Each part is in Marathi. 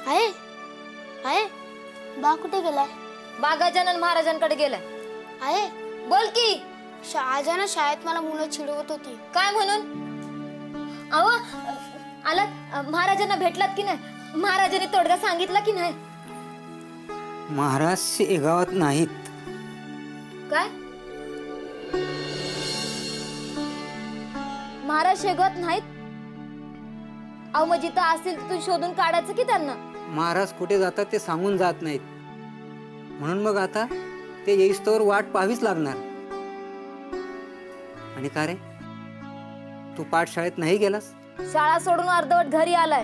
आहे आहे बा कुठे गेलाय? बा गजानन महाराजांकडे गेलाय. आहे बोल की. आज ना शाळेत मला मुलं चिडवत होती. काय म्हणून? अहो आलात महाराजांना भेटलात की नाही? महाराजांनी तोडगा सांगितला की नाही? महाराज शेगावात नाहीत. काय? महाराज शेगावात नाहीत? अहो मग जिथं असतील तिथून शोधून काढायचं की त्यांना. महाराज कुठे जातात ते सांगून जात नाहीत, म्हणून मग आता ते येईस्तोवर वाट पाहावीच लागणार. आणि का रे, तू पाठशाळेत नाही गेलास? शाळा सोडून अर्धवट घरी आलाय.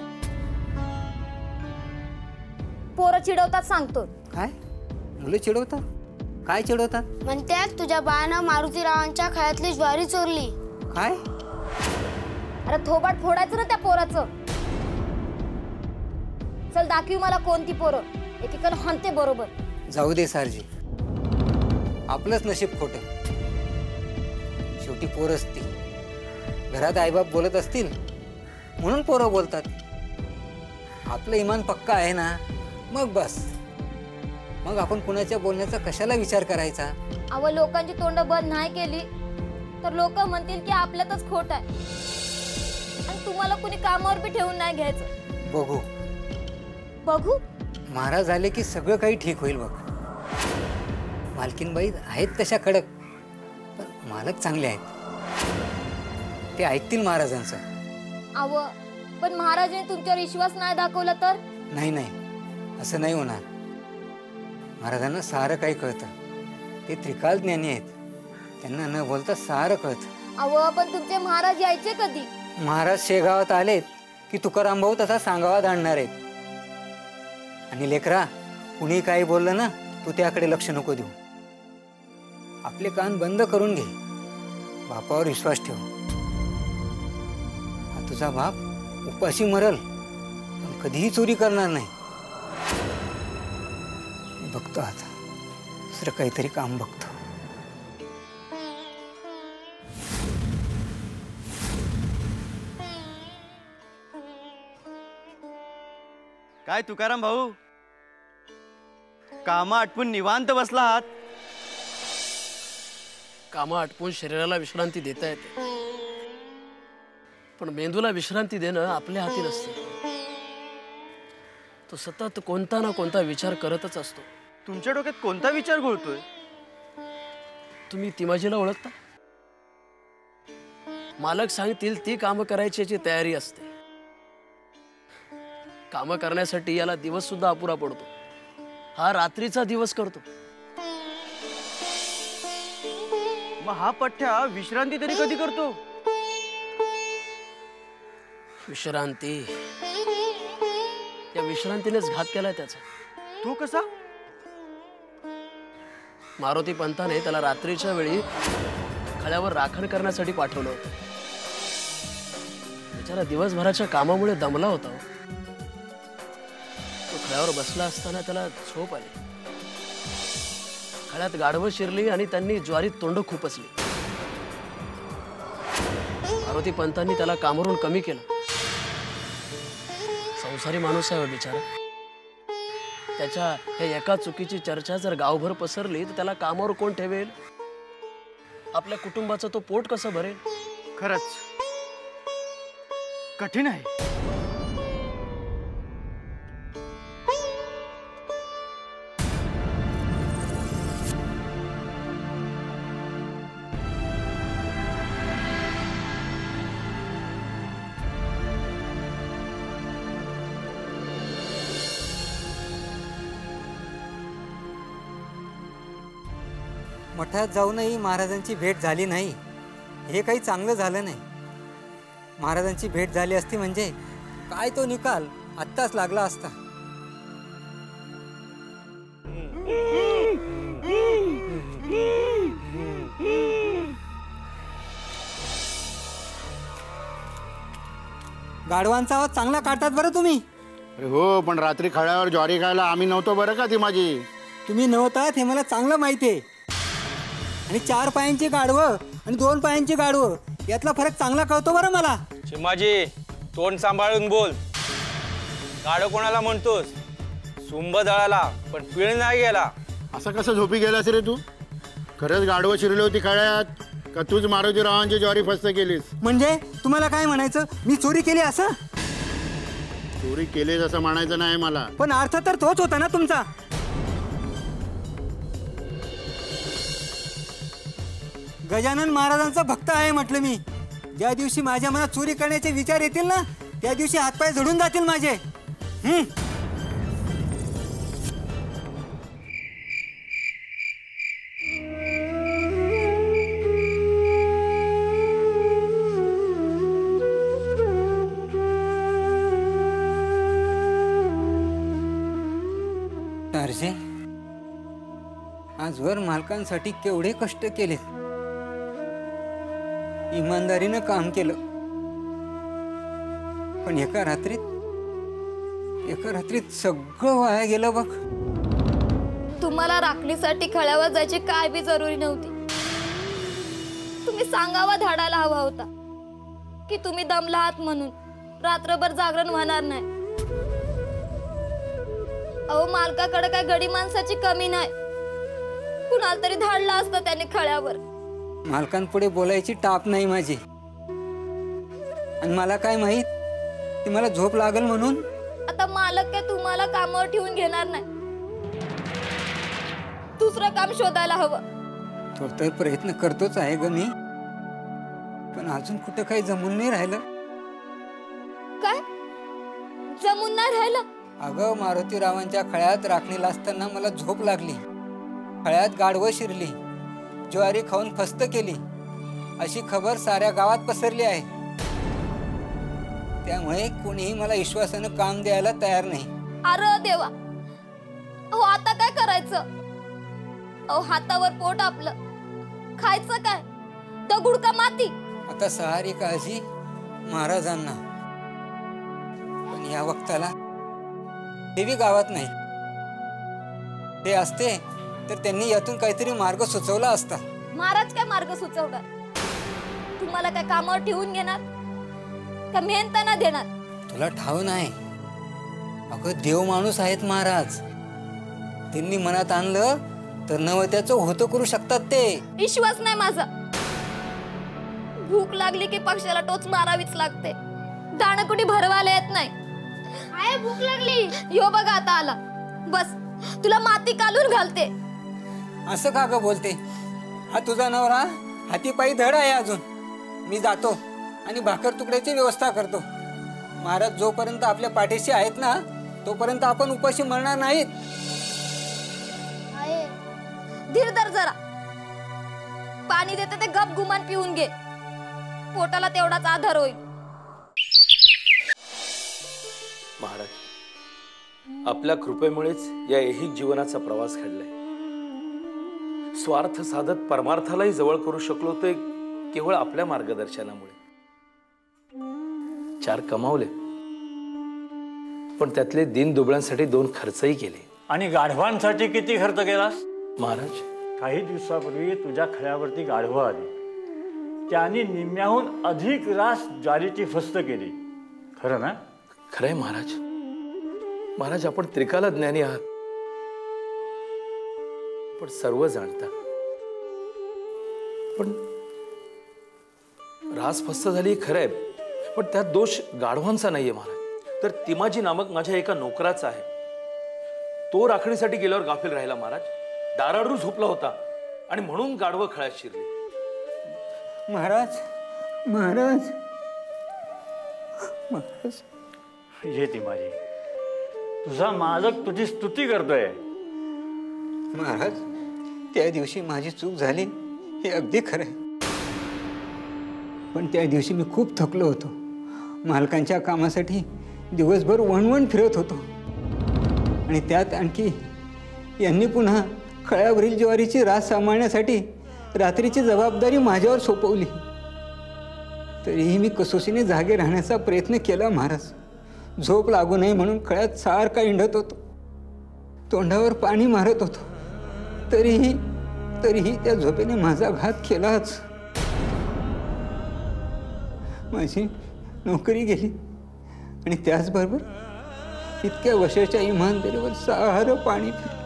पोरं चिडवतात सांगतो. काय? मुलं चिडवतात? काय चिडवतात? म्हणतात तुझ्या बाळानं मारुतीरावांच्या खळ्यातली ज्वारी चोरली. काय? अरे थोबाड फोडायचं ना त्या पोराचं. चल दाखवी मला कोणती पोरं. एकेकाला हाणते बरोबर. जाऊ दे सारजी, आपलंच नशीब खोटं. शेवटी पोर असती, घरात आईबाप बोलत असतील म्हणून पोरं बोलतात. आपलं इमान पक्का आहे ना, मग बस. मग आपण कुणाच्या बोलण्याचा कशाला विचार करायचा? अव लोकांची तोंड बंद नाही केली तर लोक म्हणतील की आपल्यातच खोट आहे. आणि तुम्हाला कुणी कामावर बी ठेवून नाही घ्यायचं. बघू बघू. महाराज आले की सगळं काही ठीक होईल बघ. मालकीनबाई आहेत तशा कडक, पण मालक चांगले आहेत, ते ऐकतील महाराजांचं. अव पण महाराजांनी तुमच्यावर विश्वास नाही दाखवला तर? नाही नाही, असं नाही होणार. महाराजांना सारं काही कळतं. ते त्रिकाल ज्ञानी आहेत, त्यांना न बोलता सारं कळतं. अव पण तुमचे महाराज यायचे कधी? महाराज शेगावात आलेत की तुकाराम भाऊ तसा सांगावात आणणार आहेत. आणि लेकरा, कुणी काही बोललं ना, तू त्याकडे लक्ष नको देऊ. आपले कान बंद करून घे, बापावर विश्वास ठेव. हा तुझा बाप उपाशी मरल पण कधीही चोरी करणार नाही. बघतो आता दुसरं काहीतरी काम बघतो. काय तुकाराम भाऊ, कामं आटपून निवांत बसला आहात? कामं आटपून शरीराला विश्रांती देता येते, पण मेंदूला विश्रांती देणं आपल्या हाती नसतं. तो सतत कोणता ना कोणता विचार करतच असतो. तुमच्या डोक्यात कोणता विचार घोळतोय? तुम्ही तिमाजीला ओळखता? मालक सांगतील ती कामं करायची याची तयारी असते. कामं करण्यासाठी याला दिवस सुद्धा अपुरा पडतो. हा रात्रीचा दिवस करतो. मग हा पठ्ठ्या विश्रांती तरी कधी करतो? विश्रांती, या विश्रांतीनेच घात केलाय त्याचा. तो कसा? मारुती पंताने त्याला रात्रीच्या वेळी खळ्यावर राखण करण्यासाठी पाठवलं होतं. बिचारा दिवसभराच्या कामामुळे दमला होता. तो खळ्यावर बसला असताना त्याला झोप आली. खळ्यात गाढवं शिरली आणि त्यांनी ज्वारीत तोंड खुपसली. मारुती पंतांनी त्याला कामावरून कमी केलं. संसारी माणूस आहे बिचारा. त्याच्या हे एका चुकीची चर्चा जर गावभर पसरली तर त्याला कामावर कोण ठेवेल? आपल्या कुटुंबाचं तो पोट कसं भरेल? खरंच कठीण आहे. मठात जाऊनही महाराजांची भेट झाली नाही, हे काही चांगलं झालं नाही. महाराजांची भेट झाली असती म्हणजे काय तो निकाल आत्ताच लागला असता. गाढवांचा आवाज चांगला काढतात बरं तुम्ही. अरे हो, पण रात्री खळ्यावर ज्वारी खायला आम्ही नव्हतो बरं का. ती माझी तुम्ही नव्हतात हे मला चांगलं माहिती आहे. आणि 4 पायांची गाढवं आणि 2 पायांची गाढवं यातला फरक चांगला कळतो बरं मला. चिमाजी, तोंड सांभाळून बोल. गाडो कोणाला म्हणतोस? सुंब जळाला पण पिळ नाही गेला. असं कसं झोपी गेलास रे तू? खरंच गाढवं शिरली होती खळ्यात का तूच मारुतीरावांची ज्वारी फस्त केलीस? म्हणजे तुम्हाला काय म्हणायचं? मी चोरी केली असं? चोरी केलीस असं म्हणायचं नाही मला. पण अर्थ तर तोच होता ना तुमचा. गजानन महाराजांचा भक्त आहे म्हटलं मी. ज्या दिवशी माझ्या मनात चोरी करण्याचे विचार येतील ना, त्या दिवशी हातपाय झडून जातील माझे. तारजे, आजवर मालकांसाठी केवढे कष्ट केले, इमानदारीनं काम केलं, पण एका रात्रीत सगळं वाया गेलं बघ. तुम्हाला राखणीसाठी खळ्यावर जायची काय बी जरुरी नव्हती. तुम्ही सांगावा धाडायला हवा होता की तुम्ही दमला आहात म्हणून रात्रभर जागरण होणार नाही. अहो, मालकाकडे काय गडी माणसाची कमी नाही. कुणाला तरी धाडला असतं त्याने खळ्यावर. मालकांपुढे बोलायची टाप नाही माझी. आणि मला काय माहित ती मला झोप लागल म्हणून. आता मालक काय तुम्हाला कामावर ठेवून घेणार नाही. दुसरं काम शोधायला हवं. तो तर प्रयत्न करतोच आहे ग मी, पण अजून कुठं काही जमून नाही राहिलं. काय जमून नाही राहिलं? अगं, मारुतीरावांच्या खळ्यात राखणीला असताना मला झोप लागली. खळ्यात गाढवं शिरली, ज्वारी खाऊन फस्त केली, अशी खबर साऱ्या गावात पसरली आहे. त्यामुळे कोणीही मला विश्वासानं काम द्यायला तयार नाही. अरे देवा, अहो आता काय करायचं? अहो, हातावर पोट आपलं, खायचं काय? दगुड का माती? आता सारी काळजी महाराजांना. पण या वक्ताला देवी गावात नाही. ते असते तर त्यांनी यातून काहीतरी मार्ग सुचवला असता. महाराज काय मार्ग सुचवणार? तुम्हाला काय कामावर ठेवून घेणार का मेहनताना देणार? तुला ठाव नाही. अगं, देव माणूस आहेत महाराज. त्यांनी मनात आणलं तर नवत्याचं होतं करू शकतात ते. विश्वास नाही माझा. भूक लागली की पक्षाला टोच मारावीच लागते. दाणं कुठे भरवायला येत नाही. आहे भूक लागली. यो बघा आता आला. बस तुला माती काढून घालते. असं का ग बोलते? हा तुझा नवरा हातीपायी धड आहे अजून. मी जातो आणि भाकर तुकड्याची व्यवस्था करतो. महाराज जोपर्यंत आपल्या पाठीशी आहेत ना, तोपर्यंत आपण उपाशी मरणार नाहीत. धीर धर जरा. पाणी देते ते गप गुमान पिऊन घे. पोटाला तेवढाच आधार होईल. महाराज, आपल्या कृपेमुळेच या ऐहिक जीवनाचा प्रवास घडलाय. स्वार्थ साधत परमार्थालाही जवळ करू शकलो ते केवळ आपल्या मार्गदर्शनामुळे. 4 कमावले, पण त्यातले दीन दुबळ्यांसाठी 2 खर्चही केले. आणि गाढवांसाठी किती खर्च केलास? महाराज, काही दिवसापूर्वी तुझ्या खळ्यावरती गाढवं आली. त्यांनी निम्म्याहून अधिक रास ज्वारीची फस्त केली. खरं ना? खरंय महाराज. महाराज, आपण त्रिकाल ज्ञानी आहात, पण सर्व जाणता. पण रास फस्त झाली खरंय, पण त्यात दोष गाढवांचा नाहीये महाराज, तर तिमाजी नामक माझ्या एका नोकराचा आहे. तो राखणीसाठी गेल्यावर गाफील राहिला महाराज. दाराडू झोपला होता आणि म्हणून गाढवं खळ्यात शिरली. महाराज, महाराज, महाराज. ये तिमाजी, तुझा मालक तुझी स्तुती करतोय. महाराज, त्या दिवशी माझी चूक झाली हे अगदी खरं आहे. पण त्या दिवशी मी खूप थकलो होतो. मालकांच्या कामासाठी दिवसभर वणवण फिरत होतो. आणि त्यात आणखी यांनी पुन्हा खळ्यावरील ज्वारीची रास सांभाळण्यासाठी रात्रीची जबाबदारी माझ्यावर सोपवली. तरीही मी कसोशीने जागे राहण्याचा प्रयत्न केला महाराज. झोप लागू नये म्हणून खळ्यात सारखा हिंडत होतो, तोंडावर पाणी मारत होतो. तरीही त्या झोपेने माझा घात केलाच. माझी नोकरी गेली आणि त्याचबरोबर इतक्या वर्षाच्या इमानदारीवर सारं पाणी फिरलं.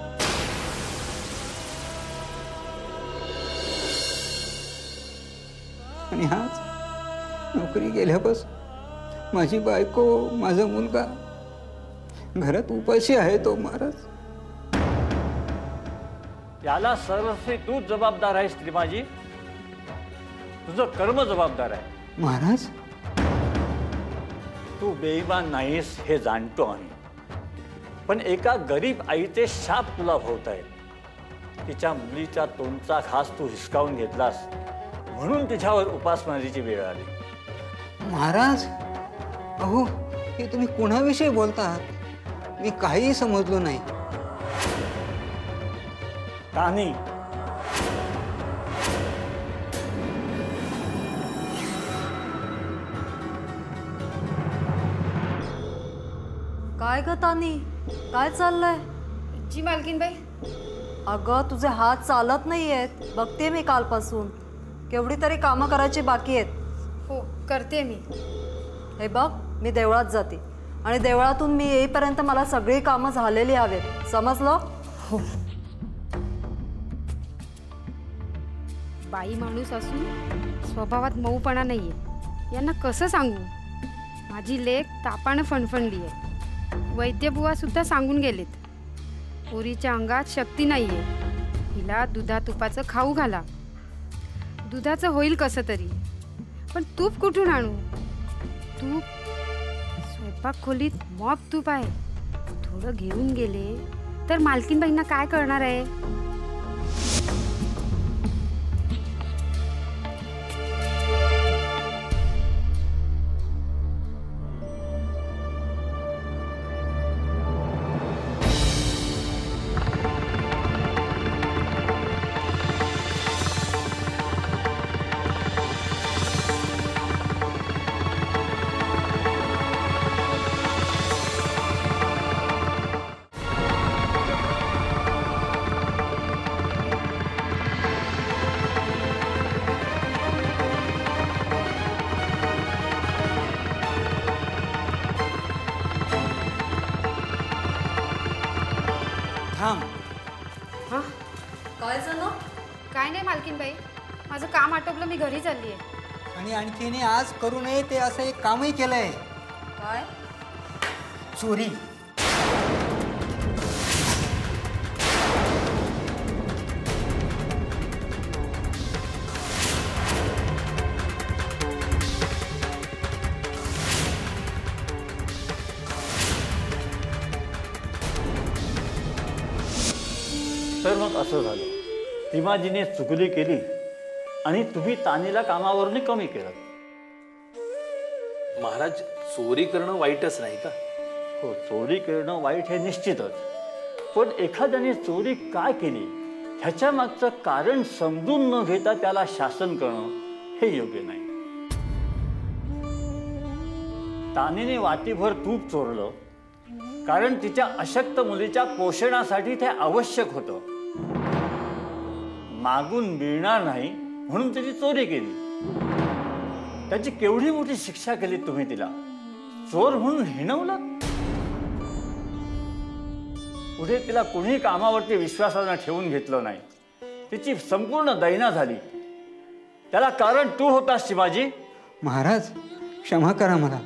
आणि आज नोकरी गेल्यापासून माझी बायको, माझा मुलगा घरात उपाशी आहे. तो महाराज, याला सर्वस्वी तूच जबाबदार आहेस श्रीमाजी. तुझं कर्म जबाबदार आहे. महाराज, तू बेईमान नाहीस हे जाणतो आम्ही, पण एका गरीब आईचे शाप तुला भोवत आहेत. तिच्या मुलीच्या तोंडचा घास तू हिसकावून घेतलास म्हणून तिच्यावर उपासमारीची वेळ आली. महाराज, अहो हे तुम्ही कुणाविषयी बोलता? मी काहीही समजलो नाही. तानी, काय ग तानी, काय चाललंय? जी मालकीनबाई. अगं तुझे हात चालत नाहीयेत, बघते मी कालपासून. केवढी तरी कामं करायची बाकी आहेत. हो, करते मी. हे बघ, मी देवळात जाते आणि देवळातून मी येईपर्यंत मला सगळी कामं झालेली हवेत, समजलं? हो. बाई माणूस असून स्वभावात मऊपणा नाहीये. यांना कसं सांगू? माझी लेक तापानं फणफणली आहे. वैद्यबुवा सुद्धा सांगून गेलेत, पोरीच्या अंगात शक्ती नाहीये. हिला दुधा तुपाचं खाऊ घाला. दुधाचं होईल कसं तरी, पण तूप कुठून आणू? तूप स्वयंपाक खोलीत मॉप तूप आहे. थोडं घेऊन गेले तर मालकीनबाईंना काय करणार आहे? थांब. हां, काय झालं? काय नाही मालकीनबाई, माझं काम आटोपलं, मी घरी चालली आहे. आणि आणखीने आज करू नये ते असं एक कामही केलंय. काय? चोरी. तर मग असं झालं, सीमाजीने चुगली केली आणि तुम्ही तानीला कामावरून कमी केलं. महाराज, चोरी करणं वाईटच नाही का? हो, चोरी करणं वाईट हे निश्चितच, पण एखाद्याने चोरी का केली ह्याच्या मागचं कारण समजून न घेता त्याला शासन करणं हे योग्य नाही. तानीने वाटीभर तूप चोरलं कारण तिच्या अशक्त मुलीच्या पोषणासाठी ते आवश्यक होतं. मागून मिळणार नाही म्हणून तिची चोरी केली. त्याची केवढी मोठी शिक्षा केली तुम्ही तिला. चोर म्हणून हिणवलं. पुढे तिला कोणी कामावरती विश्वासानं ठेवून घेतलं नाही. तिची संपूर्ण दैना झाली. त्याला कारण तू होतास शिवाजी. महाराज, क्षमा करा मला.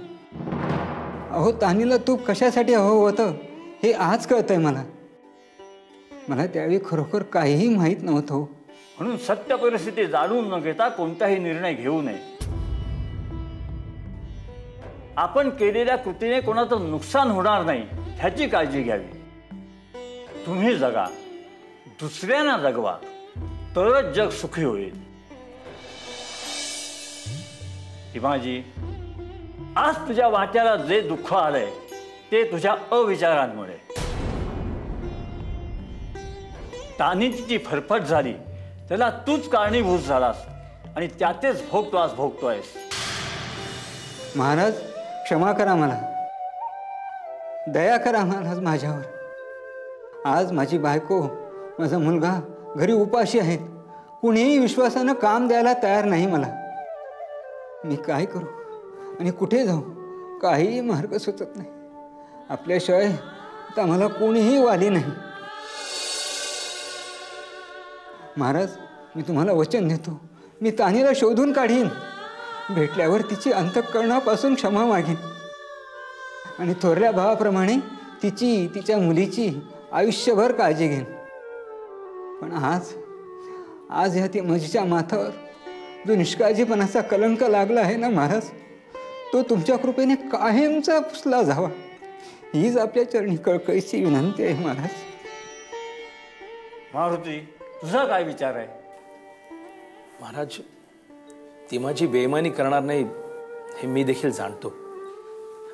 अहो, तानीला तूप कशासाठी हवं होतं हे आज कळतंय मला. मला त्यावेळी खरोखर काहीही माहीत नव्हतं. म्हणून सत्य परिस्थिती जाणून न घेता कोणताही निर्णय घेऊ नये. आपण केलेल्या कृतीने कोणाचं नुकसान होणार नाही ह्याची काळजी घ्यावी. तुम्ही जगा, दुसऱ्यांना जगवा, तरच जग सुखी होईल. हिमाजी, आज तुझ्या वाट्याला जे दुःख आलंय ते तुझ्या अविचारांमुळे. तानीची जी फरफट झाली त्याला तूच कारणीभूत झालास आणि त्यातेच भोग तू आज भोगतोयस. महाराज, क्षमा करा मला. दया करा महाराज माझ्यावर. आज माझी बायको, माझा मुलगा घरी उपाशी आहेत. कुणीही विश्वासानं काम द्यायला तयार नाही मला. मी काय करू आणि कुठे जाऊ, काहीही मार्ग सुचत नाही. आपल्याशिवाय आता मला कोणीही वाली नाही. महाराज, मी तुम्हाला वचन देतो, मी तानीला शोधून काढीन. भेटल्यावर तिची अंतःकरणापासून क्षमा मागीन आणि थोरल्या भावाप्रमाणे तिची, तिच्या मुलीची आयुष्यभर काळजी घेईन. पण आज ह्या ती माझीच्या माथावर जो निष्काळजीपणाचा कलंक लागला आहे ना महाराज, तो तुमच्या कृपेने कायमचा पुसला जावा, हीच आपल्या चरणी कळकळीची विनंती आहे महाराज. मारुती, तुझा काय विचार आहे? महाराज, ती माझी बेईमानी करणार नाही हे मी देखील जाणतो,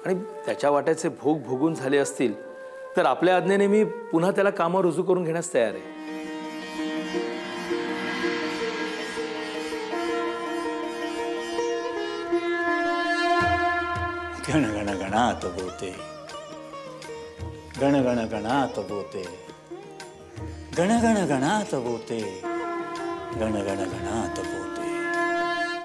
आणि त्याच्या वाट्याचे भोग भोगून झाले असतील तर आपल्या आज्ञेने मी पुन्हा त्याला कामावर रुजू करून घेण्यास तयार आहे. गण गण गणात बोते, गण गण गणात बोते, गण गण गणात बोते, गण गण गणात बोते.